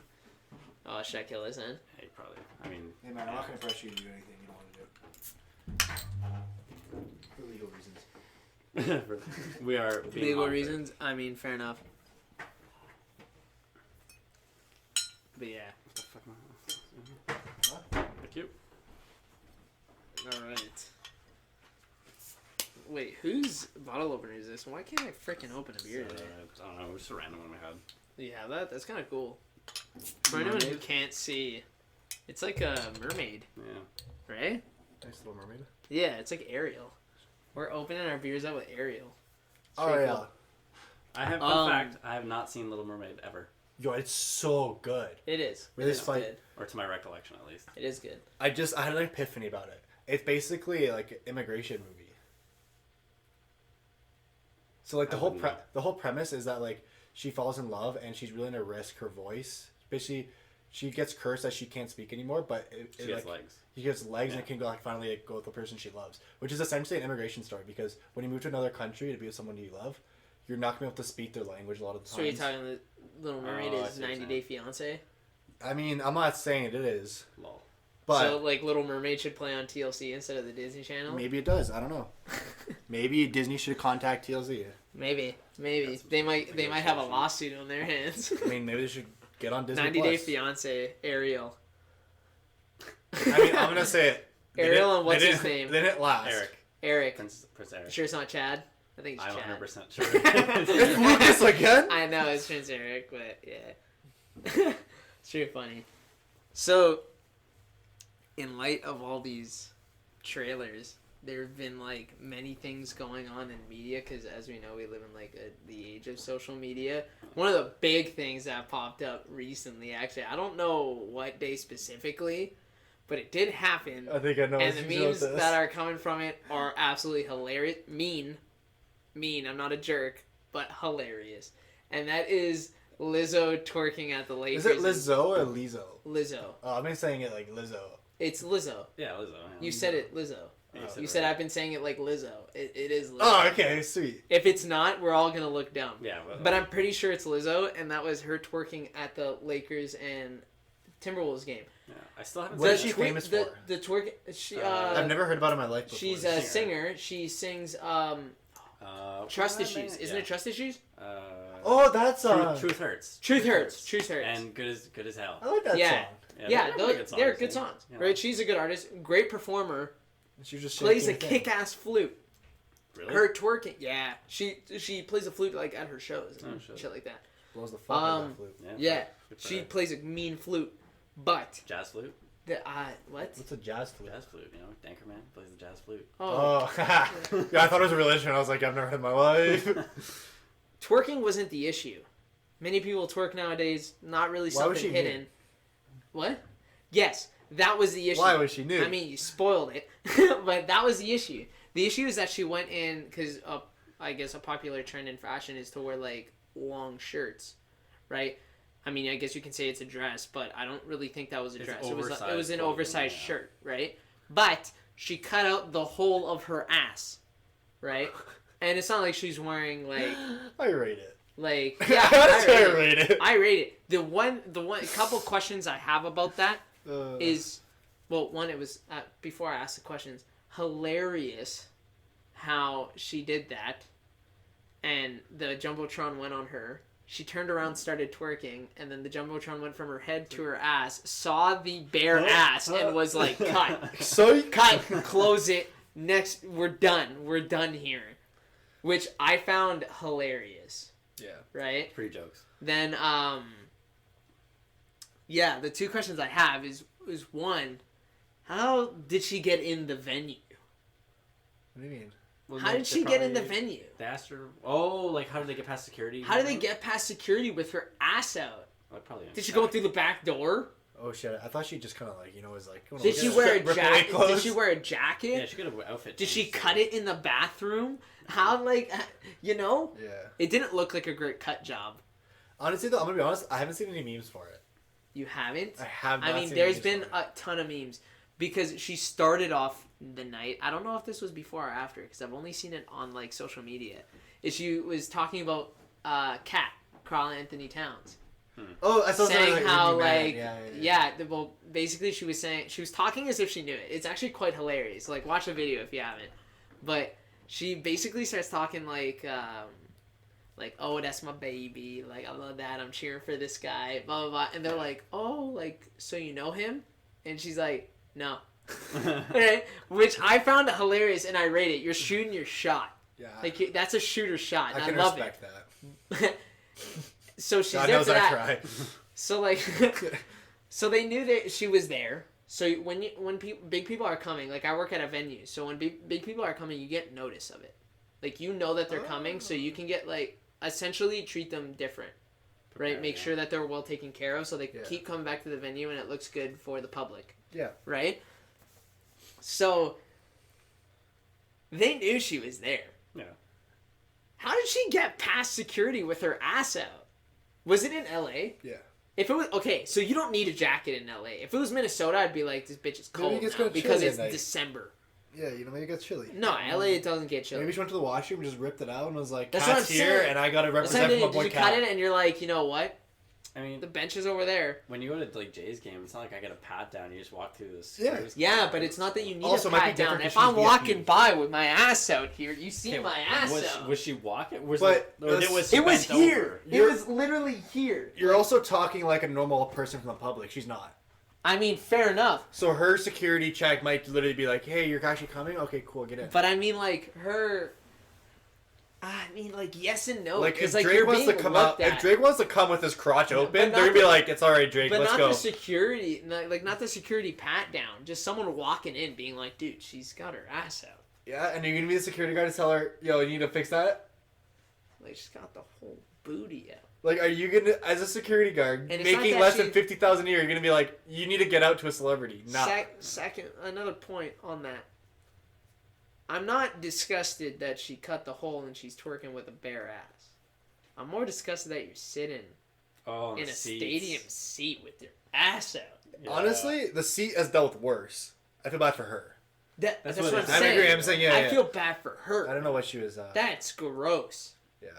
Oh, should I kill his end? Hey, probably. I mean, hey man, I'm not gonna pressure you to do anything you don't want to do. For legal reasons. we are being legal offered. reasons. I mean, fair enough. But yeah. Thank you. All right. Wait, whose bottle opener is this? Why can't I freaking open a beer today? I don't know. Just a random one we had. Yeah, that's kind of cool. For anyone who can't see, it's like a mermaid. Yeah. Right? Nice little mermaid. Yeah, it's like Ariel. We're opening our beers up with Ariel. Oh yeah. Cool. I have fun fact. I have not seen Little Mermaid ever. Yo, it's so good. It is. Really fun. Or to my recollection, at least. It is good. I had an epiphany about it. It's basically like an immigration movie. So like the whole premise is that like she falls in love and she's willing to risk her voice. Basically, she gets cursed that she can't speak anymore, but she gets legs. She gets legs and can go finally go with the person she loves, which is essentially an immigration story. Because when you move to another country to be with someone you love, you're not gonna be able to speak their language a lot of the time. So you're talking the Little Mermaid is 90 Day Fiance? I mean, I'm not saying it is. Lol. But so like Little Mermaid should play on TLC instead of the Disney Channel? Maybe it does. I don't know. Maybe Disney should contact TLC. Maybe they might have a lawsuit on their hands. I mean, maybe they should get on Disney 90 Day Fiance, Ariel. I mean, I'm gonna say it. Ariel and what's his name? They didn't last. Eric. Prince Eric. Sure it's not Chad? I think it's I'm Chad. 100% sure. It's Lucas again? I know it's Prince Eric, but yeah. It's pretty funny. So, in light of all these trailers, there have been like many things going on in media because, as we know, we live in like the age of social media. One of the big things that popped up recently, actually, I don't know what day specifically, but it did happen. I think I know. And the memes that are coming from it are absolutely hilarious. Mean. I'm not a jerk, but hilarious. And that is Lizzo twerking at the Lakers. Is it Lizzo or Lizzo? Lizzo. Oh, I've been saying it like Lizzo. It's Lizzo. Yeah, Lizzo. Yeah. You said it, Lizzo. You said I've been saying it like Lizzo. It is Lizzo. Oh, okay, sweet. If it's not, we're all gonna look dumb. Yeah, but I'm pretty sure it's Lizzo, and that was her twerking at the Lakers and Timberwolves game. Yeah, I still haven't. What is she famous for? The twerk. I've never heard about it in my life before. She's a singer. She sings Trust Issues. Isn't it Trust Issues? Oh, that's Truth Hurts. Truth Hurts. And good as hell. I like that song. Yeah, they're good songs. Yeah. Right? She's a good artist, great performer. She just plays a kick-ass flute. Really? Her twerking, yeah. She plays a flute like at her shows and shit like that. Blows the fuck out of that flute. Yeah. She plays a mean flute, but jazz flute. What? What's a jazz flute? Jazz flute, you know, Dankerman plays the jazz flute. Oh. Yeah, I thought it was a religion. I was like, I've never heard in my life. Twerking wasn't the issue. Many people twerk nowadays, not really something hidden. New? What? Yes, that was the issue. Why was she new? I mean, you spoiled it, but that was the issue. The issue is that she went in because I guess a popular trend in fashion is to wear like long shirts, right? I mean, I guess you can say it's a dress, but I don't really think that was a dress. It was an oversized shirt, right? But she cut out the whole of her ass, right? And it's not like she's wearing like. I rate it. Like, yeah, I rate it. I rate it. The one couple questions I have about that is, well, one, it was before I asked the questions, hilarious how she did that, and the jumbotron went on her. She turned around, started twerking, and then the jumbotron went from her head to her ass, saw the bare ass, and was like, cut, close it. Next, we're done here, which I found hilarious. Yeah. Right? Pretty jokes. Then, yeah, the two questions I have is one, how did she get in the venue? What do you mean? Well, how did she get in the venue? They asked her, like, how did they get past security? How did they get past security with her ass out? Like, probably did she go through the back door? Oh shit! I thought she just kind of like was like. Did she wear a jacket? Did she wear a jacket? Yeah, she got an outfit. Did she cut it in the bathroom? How Yeah. It didn't look like a great cut job. Honestly, though, I'm gonna be honest. I haven't seen any memes for it. You haven't? I have. Not I mean, there's been a ton of memes because she started off the night. I don't know if this was before or after because I've only seen it on like social media. She was talking about Kat, Carl Anthony Towns. Oh, I saw saying how well, basically she was talking as if she knew it. It's actually quite hilarious. Like, watch the video if you haven't. But she basically starts talking like, oh, that's my baby. Like, I love that. I'm cheering for this guy. Blah blah blah. And they're like, oh, like, so you know him? And she's like, no. Right? Which I found hilarious, and I rate it. You're shooting your shot. Yeah. Like, that's a shooter shot. And I can love respect it. that. So she's God there knows for that. I tried. So like, so they knew that she was there. So when big people are coming, like I work at a venue, so when big people are coming, you get notice of it. Like you know that they're coming, so you can get like essentially treat them different, right? Make sure that they're well taken care of, so they keep coming back to the venue and it looks good for the public. Yeah. Right. So they knew she was there. Yeah. How did she get past security with her ass out? Was it in LA? Yeah. If it was okay, so you don't need a jacket in LA. If it was Minnesota, I'd be like, this bitch is cold now because it's December. Yeah, maybe it gets chilly. No, LA it doesn't get chilly. Maybe she went to the washroom, just ripped it out, and was like, "That's what I'm here, saying. And I gotta represent my boy Cat." Cut it, and you're like, you know what? I mean, the bench is over there. When you go to like Jay's game, it's not like I get a pat down. You just walk through this. Yeah, but it's not that you need also, a pat down. If I'm walking by with my ass out here, you see my ass out. Was she walking? It was here. It was literally here. You're also talking like a normal person from the public. She's not. I mean, fair enough. So her security check might literally be like, "Hey, you're actually coming? Okay, cool, get in." But I mean, like her. I mean, like yes and no. Like if like, Drake wants to come out, if Drake wants to come with his crotch open, they're gonna be like, "It's all right, Drake, let's go." But not the security, not the security pat down. Just someone walking in, being like, "Dude, she's got her ass out." Yeah, and you're gonna be the security guard to tell her, "Yo, you need to fix that." Like she's got the whole booty out. Like, are you gonna, as a security guard, And it's not making that less than 50,000 a year, you're gonna be like, you need to get out to a celebrity? No. Second, another point on that. I'm not disgusted that she cut the hole and she's twerking with a bare ass. I'm more disgusted that you're sitting in a stadium seat with your ass out. Yeah. Honestly, the seat has dealt with worse. I feel bad for her. That's what I'm I saying. agree. I'm saying, yeah. I feel bad for her. I don't know what she was. That's gross. Yeah.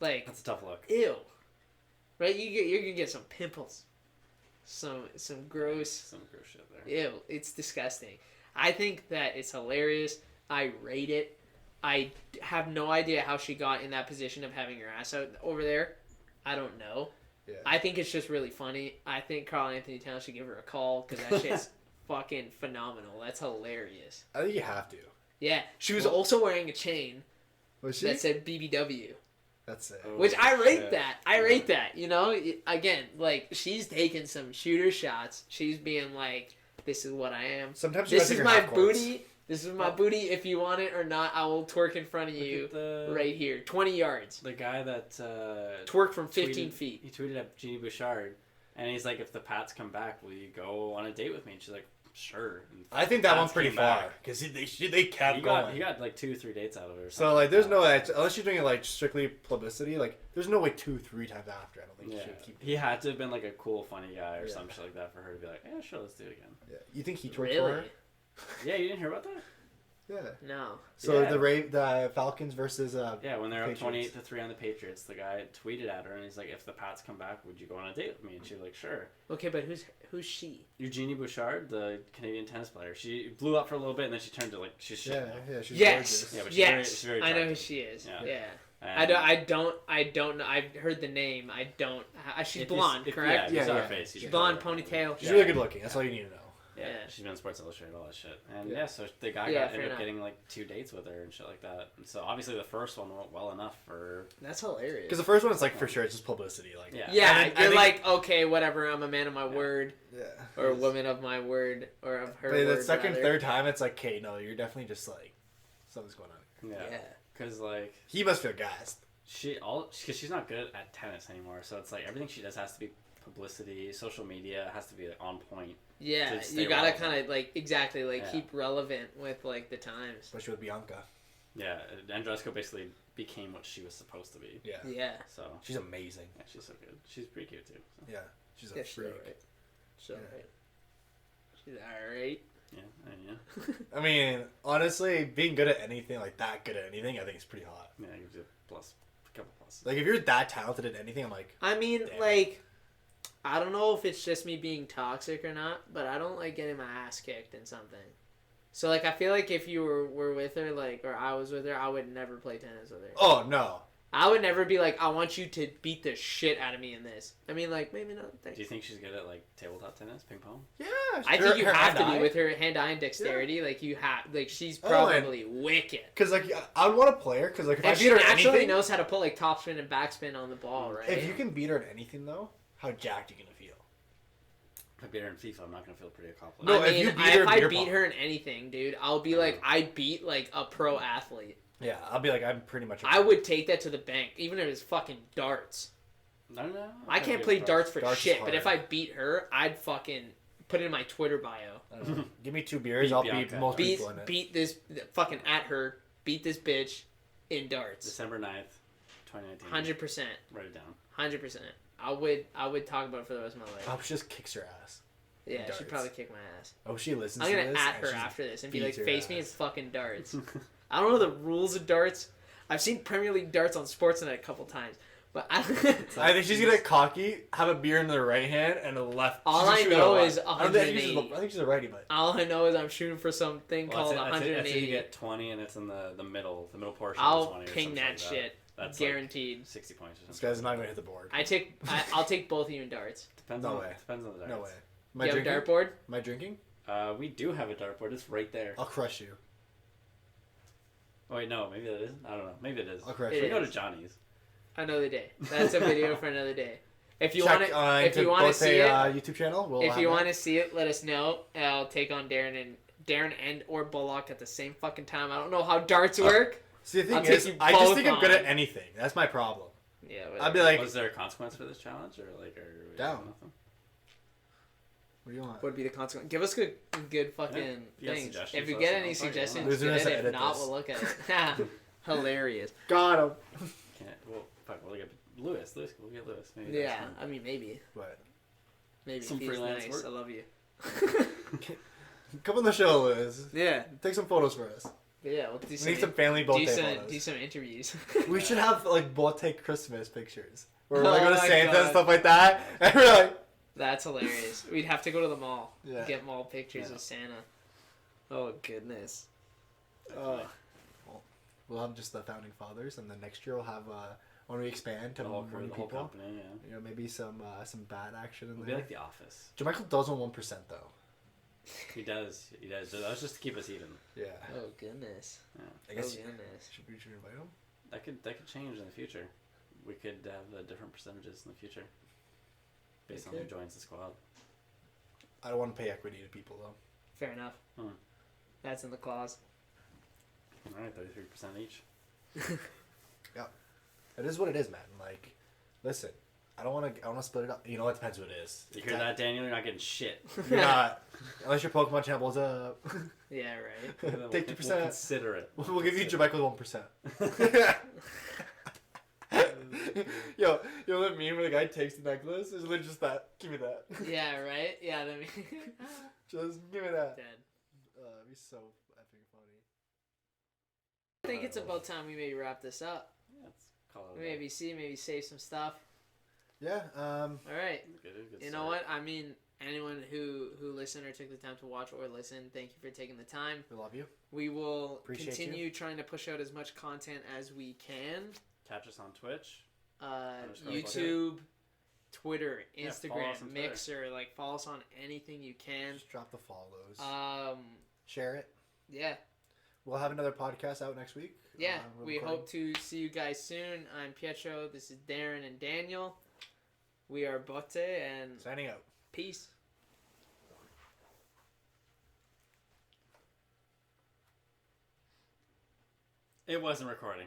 Like, that's a tough look. Ew. Right? You're gonna get some pimples. Some gross shit there. Ew. It's disgusting. I think that it's hilarious. I rate it. I have no idea how she got in that position of having her ass out over there. I don't know. Yeah. I think it's just really funny. I think Carl Anthony Towns should give her a call because that shit's fucking phenomenal. That's hilarious. I think you have to. Yeah. She was also wearing a chain was she? that said BBW. That's it. Which I rate that. I rate that. You know, again, like, she's taking some shooter shots. She's being like, this is what I am. Sometimes this is my booty. This is my booty. If you want it or not, I will twerk in front of you right here. 20 yards. The guy that... twerk from 15 feet. He tweeted at Jeannie Bouchard, and he's like, if the Pats come back, will you go on a date with me? And she's like, sure. And I think that one's pretty far. Because they kept going. He got like 2-3 dates out of her. So, like, there's no... Unless you're doing it, like, strictly publicity, like, there's no way 2-3 times after. I don't think you should keep... He had to have been, like, a cool, funny guy or some shit like that for her to be like, yeah, sure, let's do it again. Yeah. You think he twerked for her? Yeah, you didn't hear about that? Yeah. No. So the Falcons versus yeah, when they're up Patriots. 28-3 on the Patriots, the guy tweeted at her and he's like, "If the Pats come back, would you go on a date with me?" And she's like, "Sure." Okay, but who's she? Eugenie Bouchard, the Canadian tennis player. She blew up for a little bit and then she turned to like she's she's gorgeous. Yeah, but she's very I know who she is. Yeah. I don't know. I've heard the name. I don't. She's blonde, correct? Yeah, her face. She's blonde, ponytail. She's really good looking. That's all you need to know. Yeah, she's been in Sports Illustrated, all that shit. And so the guy ended up getting like 2 dates with her and shit like that. And so obviously the first one went well enough for... That's hilarious. Because the first one is like, for sure, it's just publicity. Like, yeah, you're like, okay, whatever, I'm a man of my word. Yeah. Or a woman of my word. Or of her but word. The second, third time, it's like, okay, no, you're definitely just like, something's going on here. Yeah. Because like... He must feel gassed. Because she's not good at tennis anymore. So it's like everything she does has to be publicity, social media, has to be like, on point. Yeah, you gotta kind of like keep relevant with like the times. Especially with Bianca. Yeah, Andreescu basically became what she was supposed to be. Yeah. Yeah. So she's amazing. Yeah, she's so good. She's pretty cute too. So. Yeah, she's a freak. She's alright. She's alright. Yeah. I mean, honestly, being good at anything, like that good at anything, I think is pretty hot. Yeah, it gives you a couple pluses. Like if you're that talented at anything, I'm like. I mean, like. I don't know if it's just me being toxic or not, but I don't like getting my ass kicked in something. So, like, I feel like if you were with her, like, or I was with her, I would never play tennis with her. Oh, no. I would never be like, I want you to beat the shit out of me in this. I mean, like, maybe not. Do you think she's good at, like, tabletop tennis, ping pong? Yeah. I think you have to be with her hand-eye and dexterity. Yeah. Like, you have, like, she's probably wicked. Because, like, I would want to play her, because, like, if I beat she her at actually anything... knows how to put, like, topspin and backspin on the ball, right? If you can beat her at anything, though, how jacked are you going to feel? If I beat her in FIFA, I'm not going to feel pretty accomplished. No, if I beat her in anything, dude, I'll be like, I beat, like, a pro athlete. Yeah, I'll be like, I'm pretty much... I would take that to the bank, even if it's fucking darts. I don't know. I can't play darts for shit, but if I beat her, I'd fucking put it in my Twitter bio. Give me 2 beers, I'll beat most people in it. Beat this, fucking at her, beat this bitch in darts. December 9th, 2019. 100%. Write it down. 100%. I would talk about it for the rest of my life. I hope she just kicks her ass. Yeah, she'd probably kick my ass. Oh, she listens to this? I'm gonna at her after this and be like, face me in fucking darts. I don't know the rules of darts. I've seen Premier League darts on Sportsnet a couple times. But I think she's gonna get cocky, have a beer in the right hand and the left. All I know is 180. I think she's a righty, but all I know is I'm shooting for something called 180. I'd say you get 20 and it's in the middle portion. I'll of 20 ping that shit. That's guaranteed. Like 60 points or something. This guy's not gonna hit the board. I'll take both of you in darts. Depends on the darts. No way. You have a dartboard? Am I drinking? We do have a dartboard. It's right there. I'll crush you. Oh wait, no, maybe that isn't. I don't know. Maybe it is. I'll crush you. We go to Johnny's. Another day. That's a video for another day. If you want to see it, YouTube channel. If you want to see it, let us know. I'll take on Darren and or Bullock at the same fucking time. I don't know how darts work. See, the thing is, I just think I'm good at anything. That's my problem. Yeah, whatever. I'd be like, was there a consequence for this challenge, or like, or Down. nothing? what do you want? What would be the consequence? Give us good fucking Yeah. things. Suggestions, If you let get us any know. suggestions, Losers good. has to If edit not, this. we'll look at it. Hilarious. Got him. Can't. Well, fuck. We'll get Lewis. We'll get Lewis. Maybe Yeah, that's fine. I mean, maybe. What? Maybe. Some If he's freelance nice. work. I love you. Come on the show, Liz. Yeah. Take some photos for us. Yeah, we'll do We need some family Botte photos. do some interviews. We should have like Botte Christmas pictures. Where we Oh like go to my Santa God. and stuff like that. And we're like, That's hilarious. We'd have to go to the mall. Yeah. Get mall pictures Yeah. of Santa. Oh, goodness. Definitely. we'll have just the founding fathers, and then next year we'll have when we expand to The more whole, new the whole people. company. Yeah. You know, maybe some bad action in It'll there. be like The Office. Jermichael does want 1% though. He does. That was just to keep us even. Yeah. Oh, goodness. I guess Oh, goodness. should we invite him? That could change in the future. We could have different percentages in the future, based on who could. joins the squad. I don't want to pay equity to people though. Fair enough. Hmm. That's in the clause. All right, 33% each. It is what it is, man. Like, listen, I want to split it up. You know, it depends what it is. You hear that, Daniel? You're not getting shit. You're not. Unless your Pokemon channel blows up. Yeah, right. Take We'll 2%. consider it. We'll give you Jermichael 1%. yo, that meme where the guy takes the necklace? It's literally just that. Give me that. Yeah, right? Yeah, that mean... Just give me that. Dead. It'd be so effing funny. I think it's about time we maybe wrap this up. Yeah, let's call it a day. Maybe save some stuff. Yeah. All right. Good You start. know what? I mean, anyone who listened or took the time to watch or listen, thank you for taking the time. We love you. We will Appreciate continue trying to push out as much content as we can. Catch us on Twitch. YouTube, Twitter, Yeah, Instagram, follow us on Twitter. Mixer, like follow us on anything you can. Just drop the follows. Share it. Yeah. We'll have another podcast out next week. Yeah, we're we recording. hope to see you guys soon. I'm Pietro. This is Darren and Daniel. We are Botte, and Signing out. peace. It wasn't recording.